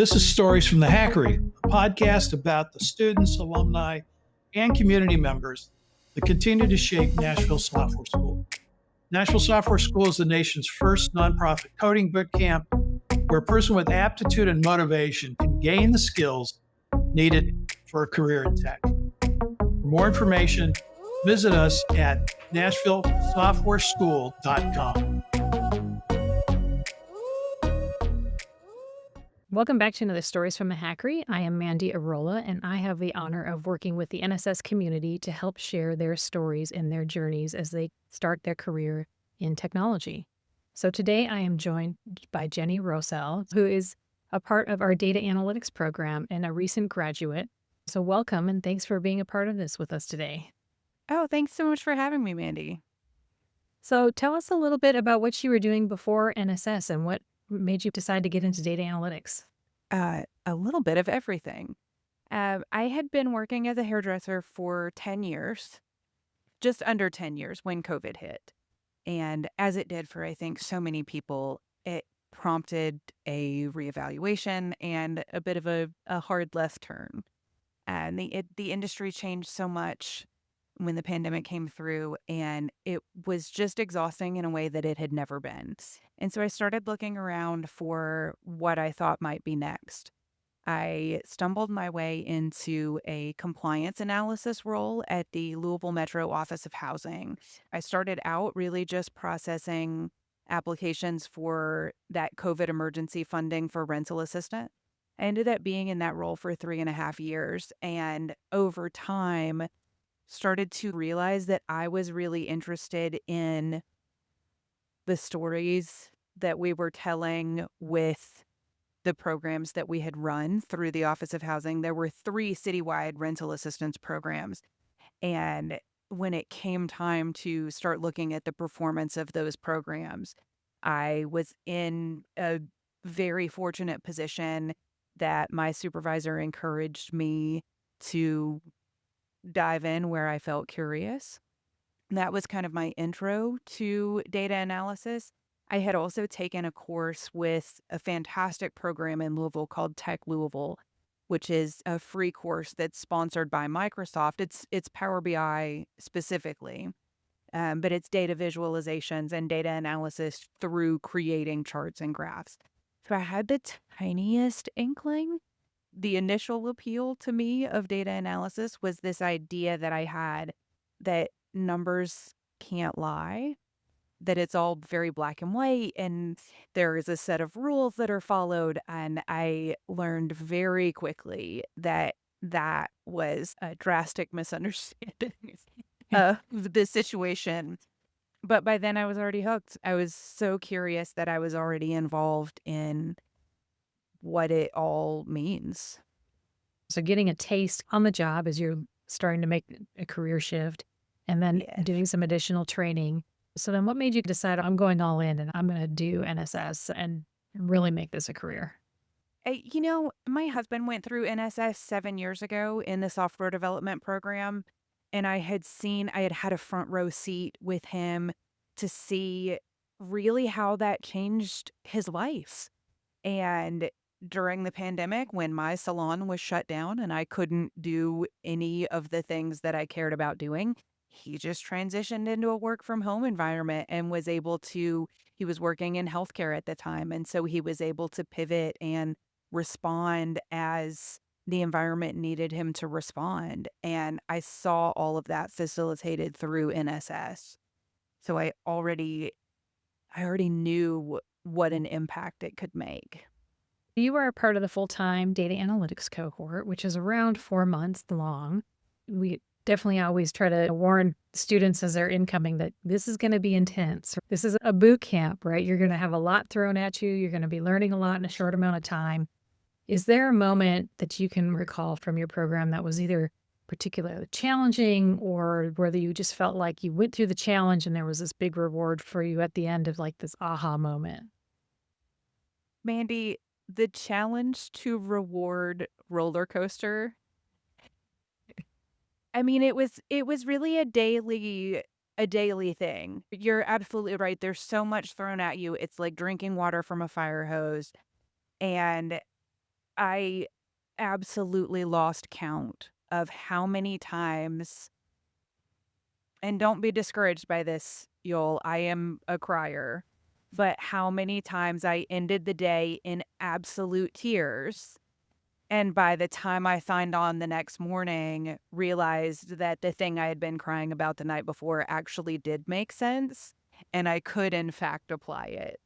This is Stories from the Hackery, a podcast about the students, alumni, and community members that continue to shape Nashville Software School. Nashville Software School is the nation's first nonprofit coding bootcamp where a person with aptitude and motivation can gain the skills needed for a career in tech. For more information, visit us at NashvilleSoftwareSchool.com. Welcome back to another Stories from the Hackery. I am Mandy Arola, and I have the honor of working with the NSS community to help share their stories and their journeys as they start their career in technology. So today I am joined by Jenni Roselle, who is a part of our data analytics program and a recent graduate. So welcome, and thanks for being a part of this with us today. Oh, thanks so much for having me, Mandy. So tell us a little bit about what you were doing before NSS and what made you decide to get into data analytics. A little bit of everything. I had been working as a hairdresser for 10 years, just under 10 years when COVID hit. And as it did for, I think, so many people, it prompted a reevaluation and a bit of a hard left turn. And the industry changed so much when the pandemic came through, and it was just exhausting in a way that it had never been. And so I started looking around for what I thought might be next. I stumbled my way into a compliance analysis role at the Louisville Metro Office of Housing. I started out really just processing applications for that COVID emergency funding for rental assistance. I ended up being in that role for 3.5 years, and over time, started to realize that I was really interested in the stories that we were telling with the programs that we had run through the Office of Housing. There were 3 citywide rental assistance programs. And when it came time to start looking at the performance of those programs, I was in a very fortunate position that my supervisor encouraged me to dive in where I felt curious. That was kind of my intro to data analysis. I had also taken a course with a fantastic program in Louisville called Tech Louisville, which is a free course that's sponsored by Microsoft. It's Power BI specifically, but it's data visualizations and data analysis through creating charts and graphs. So I had the tiniest inkling. The initial appeal to me of data analysis was this idea that I had that numbers can't lie, that it's all very black and white, and there is a set of rules that are followed. And I learned very quickly that that was a drastic misunderstanding of the situation. But by then I was already hooked. I was so curious that I was already involved in what it all means. So getting a taste on the job as you're starting to make a career shift and then Yes. doing some additional training. So then what made you decide I'm going all in and I'm going to do NSS and really make this a career? My husband went through NSS 7 years ago in the software development program, and I had had a front row seat with him to see really how that changed his life. And during the pandemic, when my salon was shut down and I couldn't do any of the things that I cared about doing, he just transitioned into a work from home environment and he was working in healthcare at the time. And so he was able to pivot and respond as the environment needed him to respond. And I saw all of that facilitated through NSS. So I already knew what an impact it could make. You are a part of the full-time data analytics cohort, which is around 4 months long. We definitely always try to warn students as they're incoming that this is going to be intense. This is a boot camp, right? You're going to have a lot thrown at you. You're going to be learning a lot in a short amount of time. Is there a moment that you can recall from your program that was either particularly challenging or whether you just felt like you went through the challenge and there was this big reward for you at the end of like this aha moment? Mandy, the challenge to reward roller coaster. I mean, it was really a daily thing. You're absolutely right. There's so much thrown at you. It's like drinking water from a fire hose. And I absolutely lost count of how many times, and don't be discouraged by this, Yul, I am a crier, but how many times I ended the day in absolute tears. And by the time I signed on the next morning, realized that the thing I had been crying about the night before actually did make sense, and I could in fact apply it.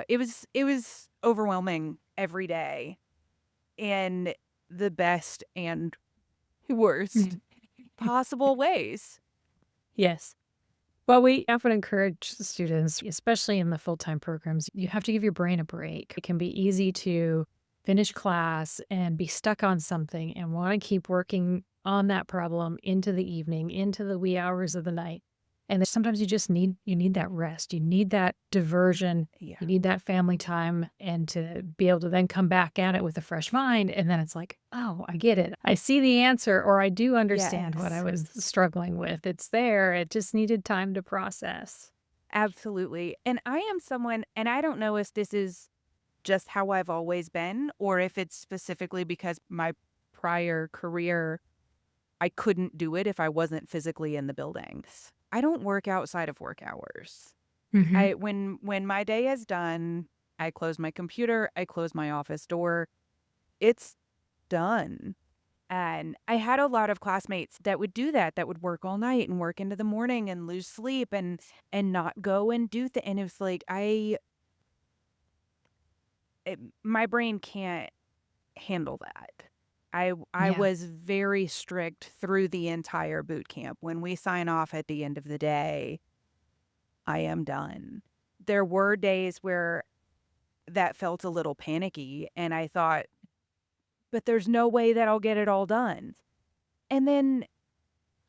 It was overwhelming every day in the best and worst possible ways. Yes. Well, we often encourage the students, especially in the full-time programs, you have to give your brain a break. It can be easy to finish class and be stuck on something and want to keep working on that problem into the evening, into the wee hours of the night. And then sometimes you need that rest. You need that diversion. Yeah. You need that family time and to be able to then come back at it with a fresh mind. And then it's like, oh, I get it. I see the answer, or I do understand what I Yes. was struggling with. It's there. It just needed time to process. Absolutely. And I am someone, and I don't know if this is just how I've always been, or if it's specifically because my prior career, I couldn't do it if I wasn't physically in the buildings. I don't work outside of work hours. Mm-hmm. When my day is done, I close my computer, I close my office door. It's done. And I had a lot of classmates that would do that, that would work all night and work into the morning and lose sleep and not go and do and it was like my brain can't handle that. I Yeah. was very strict through the entire boot camp. When we sign off at the end of the day, I am done. There were days where that felt a little panicky and I thought, but there's no way that I'll get it all done. And then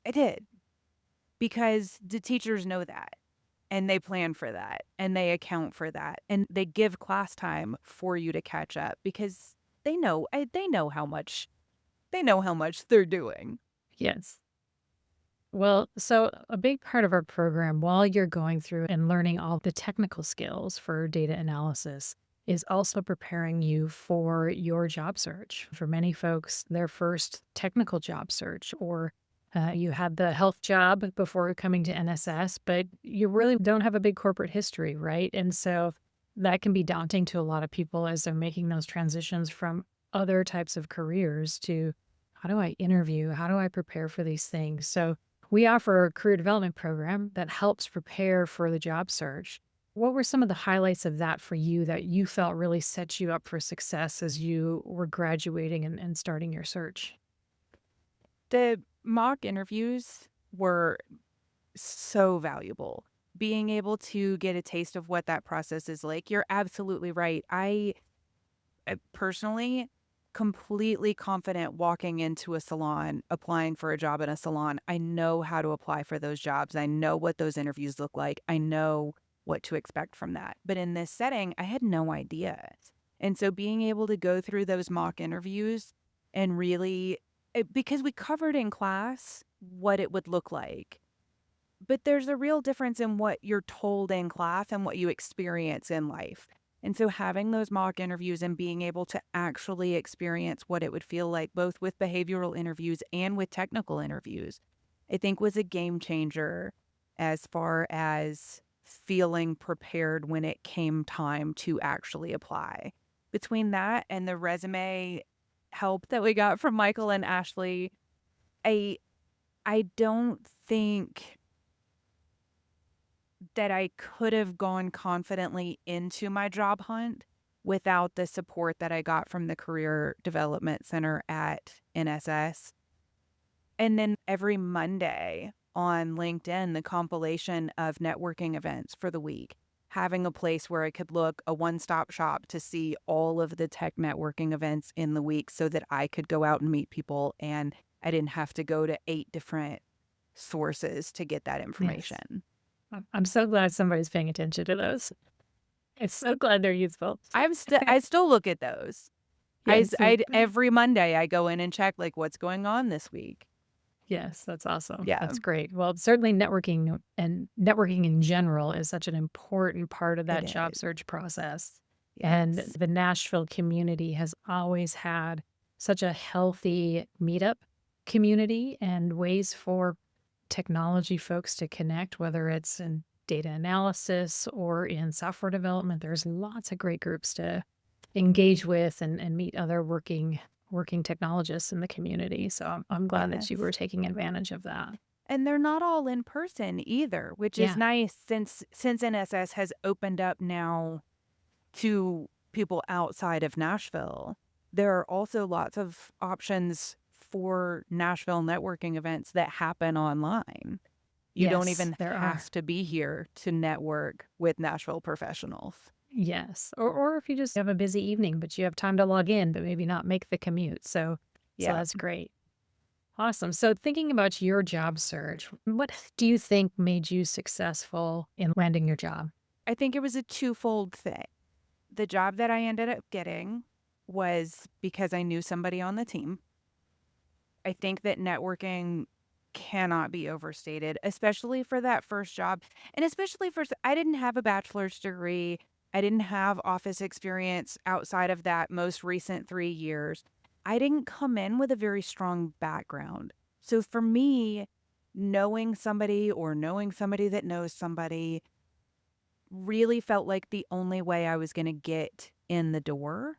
I did, because the teachers know that and they plan for that and they account for that and they give class time for you to catch up because they know how much they're doing. Yes. Well, so a big part of our program while you're going through and learning all the technical skills for data analysis is also preparing you for your job search. For many folks, their first technical job search, or you had the health job before coming to NSS, but you really don't have a big corporate history, right? And so that can be daunting to a lot of people as they're making those transitions from other types of careers to how do I interview? How do I prepare for these things? So we offer a career development program that helps prepare for the job search. What were some of the highlights of that for you that you felt really set you up for success as you were graduating and starting your search? The mock interviews were so valuable. Being able to get a taste of what that process is like. You're absolutely right. I personally completely confident walking into a salon, applying for a job in a salon. I know how to apply for those jobs. I know what those interviews look like. I know what to expect from that. But in this setting, I had no idea. And so being able to go through those mock interviews and really, because we covered in class what it would look like. But there's a real difference in what you're told in class and what you experience in life. And so having those mock interviews and being able to actually experience what it would feel like, both with behavioral interviews and with technical interviews, I think was a game changer as far as feeling prepared when it came time to actually apply. Between that and the resume help that we got from Michael and Ashley, I I don't think that I could have gone confidently into my job hunt without the support that I got from the Career Development Center at NSS. And then every Monday on LinkedIn, the compilation of networking events for the week, having a place where I could look, a one-stop shop to see all of the tech networking events in the week so that I could go out and meet people and I didn't have to go to 8 different sources to get that Yes. information. I'm so glad somebody's paying attention to those. I'm so glad they're useful. I still look at those. Yes. Every Monday I go in and check like what's going on this week. Yes, that's awesome. Yeah. That's great. Well, certainly networking in general is such an important part of that It job is. search process. And Yes. the Nashville community has always had such a healthy meetup community and ways for technology folks to connect, whether it's in data analysis or in software development. There's lots of great groups to engage with and meet other working technologists in the community. So I'm glad that you Yes. were taking advantage of that. And they're not all in person either, which is Yeah. nice since NSS has opened up now to people outside of Nashville. There are also lots of options for Nashville networking events that happen online. You don't Yes, even there are. have to be here to network with Nashville professionals. Yes. Or if you just have a busy evening, but you have time to log in, but maybe not make the commute. So Yeah. that's great. Awesome. So thinking about your job search, what do you think made you successful in landing your job? I think it was a twofold thing. The job that I ended up getting was because I knew somebody on the team. I think that networking cannot be overstated, especially for that first job. And especially for, I didn't have a bachelor's degree. I didn't have office experience outside of that most recent 3 years. I didn't come in with a very strong background. So for me, knowing somebody or knowing somebody that knows somebody really felt like the only way I was going to get in the door.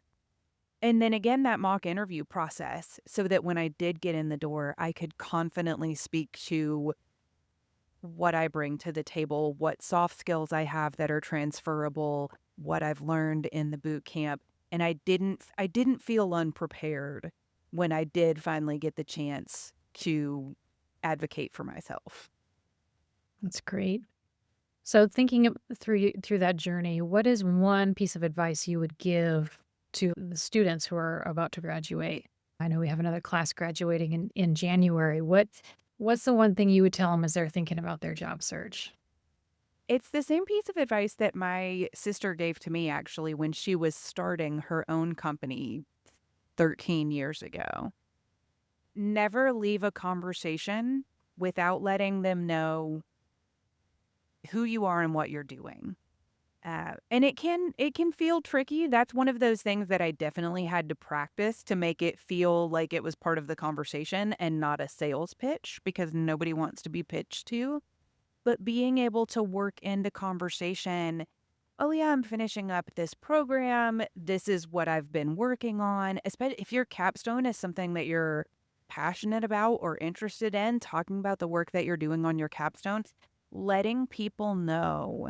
And then again, that mock interview process, so that when I did get in the door, I could confidently speak to what I bring to the table, what soft skills I have that are transferable, what I've learned in the boot camp. And I didn't feel unprepared when I did finally get the chance to advocate for myself. That's great. So thinking through that journey, what is one piece of advice you would give to the students who are about to graduate? I know we have another class graduating in January. What's the one thing you would tell them as they're thinking about their job search? It's the same piece of advice that my sister gave to me actually when she was starting her own company 13 years ago. Never leave a conversation without letting them know who you are and what you're doing. And it can feel tricky. That's one of those things that I definitely had to practice to make it feel like it was part of the conversation and not a sales pitch, because nobody wants to be pitched to. But being able to work into conversation, oh yeah, I'm finishing up this program. This is what I've been working on. Especially if your capstone is something that you're passionate about or interested in, talking about the work that you're doing on your capstone, letting people know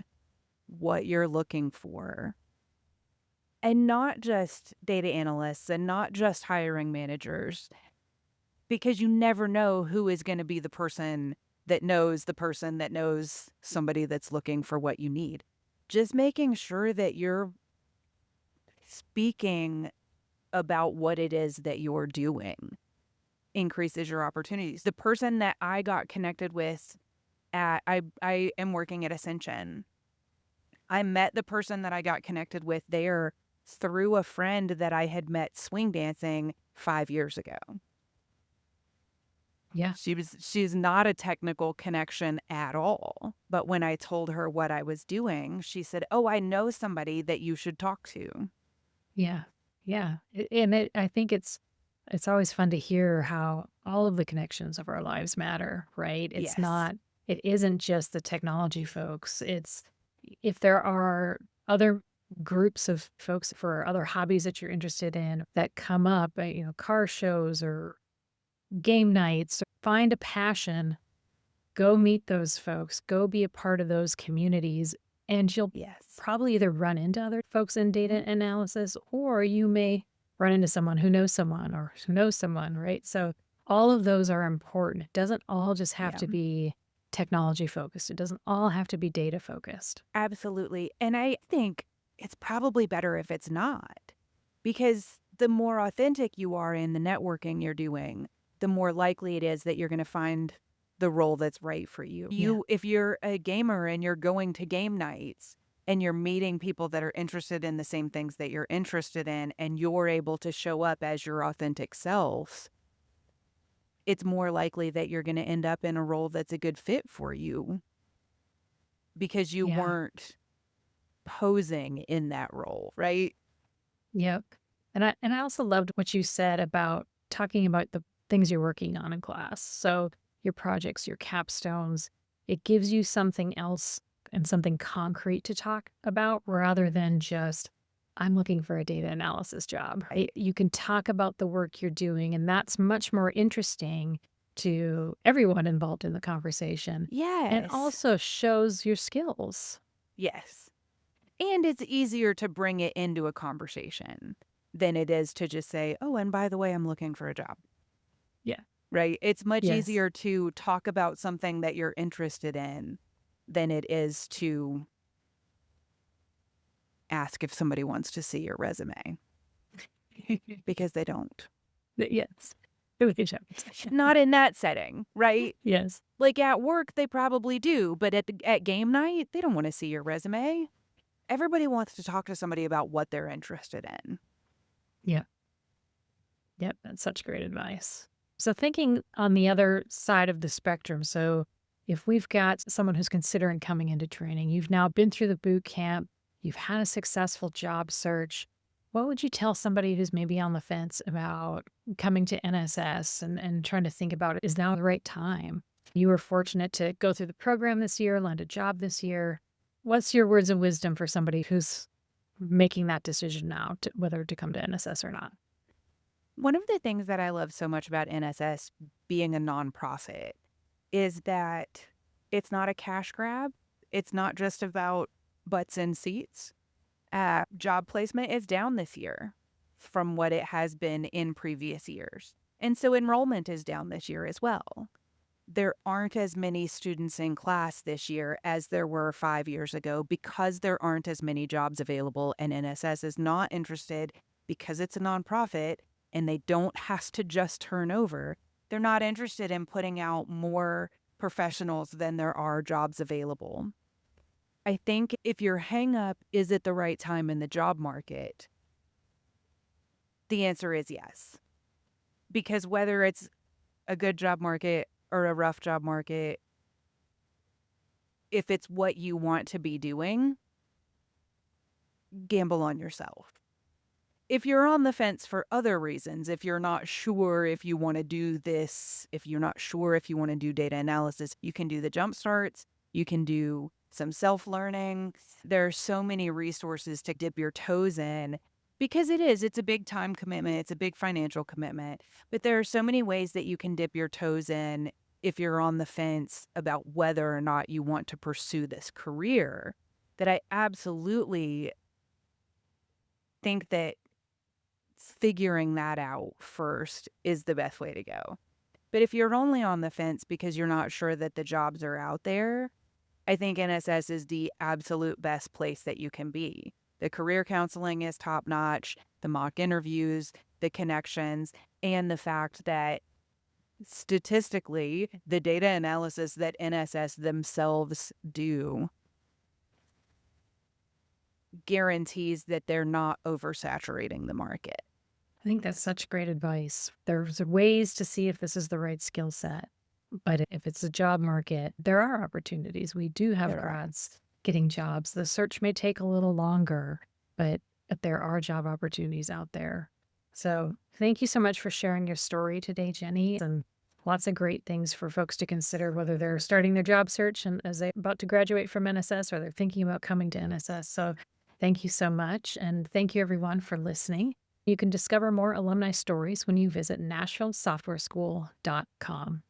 what you're looking for. And not just data analysts and not just hiring managers, because you never know who is going to be the person that knows somebody that's looking for what you need. Just making sure that you're speaking about what it is that you're doing increases your opportunities. The person that I got connected with I am working at Ascension. I met the person that I got connected with there through a friend that I had met swing dancing 5 years ago. Yeah. She's not a technical connection at all. But when I told her what I was doing, she said, "Oh, I know somebody that you should talk to." Yeah. Yeah. I think it's always fun to hear how all of the connections of our lives matter, right? Yes. It isn't just the technology folks. It's if there are other groups of folks for other hobbies that you're interested in that come up, car shows or game nights, find a passion, go meet those folks, go be a part of those communities, and you'll Yes. probably either run into other folks in data analysis, or you may run into someone who knows someone or who knows someone, right? So all of those are important. It doesn't all just have Yeah. to be technology focused. It doesn't all have to be data focused. Absolutely. And I think it's probably better if it's not, because the more authentic you are in the networking you're doing, the more likely it is that you're going to find the role that's right for you. Yeah. If you're a gamer and you're going to game nights and you're meeting people that are interested in the same things that you're interested in, and you're able to show up as your authentic self, it's more likely that you're going to end up in a role that's a good fit for you, because you Yeah. weren't posing in that role, right? Yep. And I also loved what you said about talking about the things you're working on in class. So your projects, your capstones, it gives you something else and something concrete to talk about rather than just, I'm looking for a data analysis job. Right? You can talk about the work you're doing, and that's much more interesting to everyone involved in the conversation. Yes. And also shows your skills. Yes. And it's easier to bring it into a conversation than it is to just say, oh, and by the way, I'm looking for a job. Yeah. Right? It's much Yes. easier to talk about something that you're interested in than it is to ask if somebody wants to see your resume because they don't. Yes. It was a good job. Not in that setting, right? Yes. Like at work, they probably do, but at game night, they don't want to see your resume. Everybody wants to talk to somebody about what they're interested in. Yeah. Yep. That's such great advice. So thinking on the other side of the spectrum, so if we've got someone who's considering coming into training, you've now been through the boot camp, you've had a successful job search, what would you tell somebody who's maybe on the fence about coming to NSS and trying to think about, is now the right time? You were fortunate to go through the program this year, land a job this year. What's your words of wisdom for somebody who's making that decision now, whether to come to NSS or not? One of the things that I love so much about NSS being a nonprofit is that it's not a cash grab. It's not just about butts and seats. Job placement is down this year from what it has been in previous years. And so enrollment is down this year as well. There aren't as many students in class this year as there were 5 years ago because there aren't as many jobs available, and NSS is not interested because it's a nonprofit and they don't have to just turn over. They're not interested in putting out more professionals than there are jobs available. I think if your hang up is it the right time in the job market, the answer is yes. Because whether it's a good job market or a rough job market, if it's what you want to be doing, gamble on yourself. If you're on the fence for other reasons, if you're not sure if you want to do this, if you're not sure if you want to do data analysis, you can do the jump starts, you can do some self-learning. There are so many resources to dip your toes in because it's a big time commitment, it's a big financial commitment, but there are so many ways that you can dip your toes in if you're on the fence about whether or not you want to pursue this career, that I absolutely think that figuring that out first is the best way to go. But if you're only on the fence because you're not sure that the jobs are out there, I think NSS is the absolute best place that you can be. The career counseling is top notch, the mock interviews, the connections, and the fact that statistically, the data analysis that NSS themselves do guarantees that they're not oversaturating the market. I think that's such great advice. There's ways to see if this is the right skill set. But if it's a job market, there are opportunities. We do have grads getting jobs. The search may take a little longer, but there are job opportunities out there. So thank you so much for sharing your story today, Jenni, and lots of great things for folks to consider, whether they're starting their job search and as they're about to graduate from NSS or they're thinking about coming to NSS. So thank you so much. And thank you, everyone, for listening. You can discover more alumni stories when you visit NashvilleSoftwareSchool.com.